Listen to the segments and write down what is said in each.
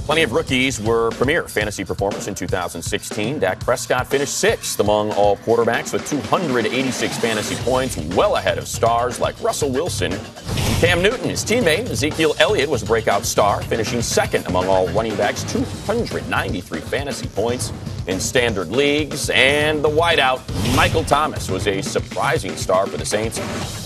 Plenty of rookies were premier fantasy performers in 2016. Dak Prescott finished sixth among all quarterbacks with 286 fantasy points, well ahead of stars like Russell Wilson and Cam Newton. His teammate, Ezekiel Elliott, was a breakout star, finishing second among all running backs, 293 fantasy points in standard leagues. And the wideout, Michael Thomas, was a surprising star for the Saints,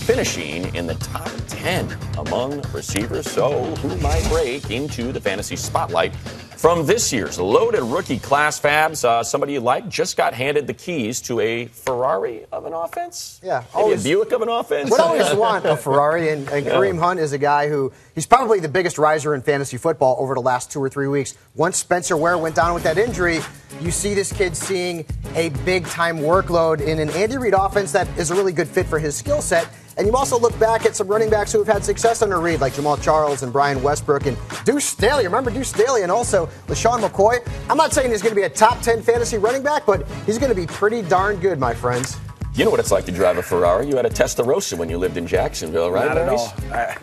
finishing in the top 10 among receivers. So who might break into the fantasy spotlight from this year's loaded rookie class, Fabs? Somebody you like just got handed the keys to a Ferrari of an offense? Yeah. Maybe a Buick of an offense? Would always want a Ferrari, and Kareem Hunt is a guy who, he's probably the biggest riser in fantasy football over the last 2 or 3 weeks. Once Spencer Ware went down with that injury, you see this kid seeing a big-time workload in an Andy Reid offense that is a really good fit for his skill set. And you also look back at some running backs who have had success under Reid, like Jamal Charles and Brian Westbrook and Deuce Staley. Remember Deuce Staley, and also LaShawn McCoy? I'm not saying he's going to be a top 10 fantasy running back, but he's going to be pretty darn good, my friends. You know what it's like to drive a Ferrari. You had a Testarossa when you lived in Jacksonville, right? Not at all.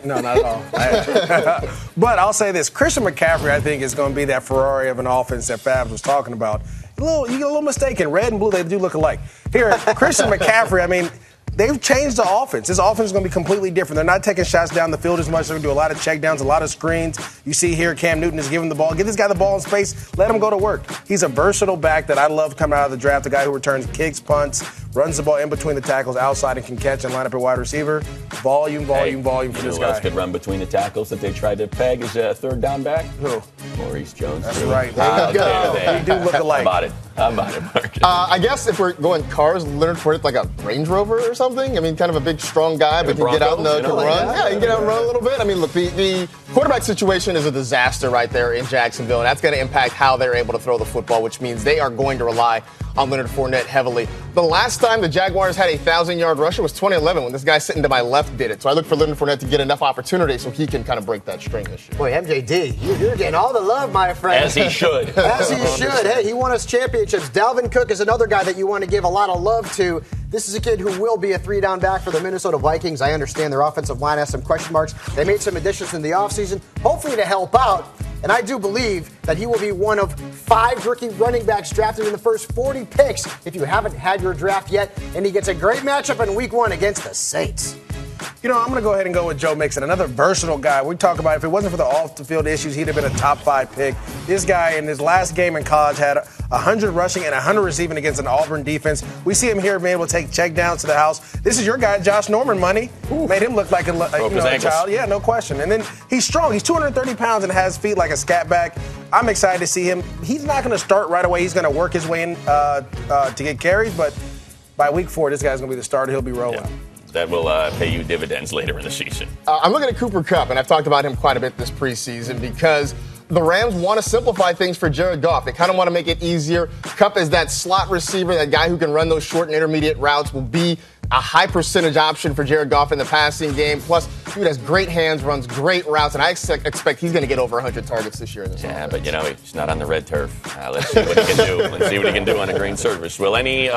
No, not at all. But I'll say this. Christian McCaffrey, I think, is going to be that Ferrari of an offense that Fabs was talking about. You get a little mistaken. Red and blue, they do look alike. Here, Christian McCaffrey, I mean, they've changed the offense. This offense is going to be completely different. They're not taking shots down the field as much. They're going to do a lot of checkdowns, a lot of screens. You see here Cam Newton is giving the ball. Give this guy the ball in space. Let him go to work. He's a versatile back that I love coming out of the draft, a guy who returns kicks, punts, runs the ball in between the tackles, outside, and can catch and line up at wide receiver. Volume for this guy. You know who else could run between the tackles that they tried to peg as a third down back? Who? Maurice Jones. That's right. They do look alike. How about it, Marcus? I guess if we're going cars, Leonard Fournette like a Range Rover or something. I mean, kind of a big, strong guy, but can get out and can run. Yeah, he can get out and run a little bit. I mean, look, the quarterback situation is a disaster right there in Jacksonville, and that's going to impact how they're able to throw the football, which means they are going to rely on Leonard Fournette heavily. The last time the Jaguars had a 1,000-yard rusher was 2011 when this guy sitting to my left did it. So I look for Leonard Fournette to get enough opportunity so he can kind of break that string this year. Boy, MJD, you're getting all the love, my friend. As he should. As he should. Hey, he won us championships. Dalvin Cook is another guy that you want to give a lot of love to. This is a kid who will be a 3-down back for the Minnesota Vikings. I understand their offensive line has some question marks. They made some additions in the offseason, hopefully to help out. And I do believe that he will be one of 5 rookie running backs drafted in the first 40 picks if you haven't had your draft yet. And he gets a great matchup in Week 1 against the Saints. You know, I'm going to go ahead and go with Joe Mixon, another versatile guy. We talk about if it wasn't for the off-the-field issues, he'd have been a top 5 pick. This guy in his last game in college had 100 rushing and 100 receiving against an Auburn defense. We see him here being able to take checkdowns to the house. This is your guy, Josh Norman, money. Made him look like a child. Yeah, no question. And then he's strong. He's 230 pounds and has feet like a scat back. I'm excited to see him. He's not going to start right away. He's going to work his way in to get carries, but by week 4, this guy's going to be the starter. He'll be rolling. Yeah. That will pay you dividends later in the season. I'm looking at Cooper Kupp, and I've talked about him quite a bit this preseason because the Rams want to simplify things for Jared Goff. They kind of want to make it easier. Kupp is that slot receiver, that guy who can run those short and intermediate routes, will be a high percentage option for Jared Goff in the passing game. Plus, dude has great hands, runs great routes, and I expect he's going to get over 100 targets this year in this offense. But, he's not on the red turf. Let's see what he can do. Let's see what he can do on a green surface. Will any...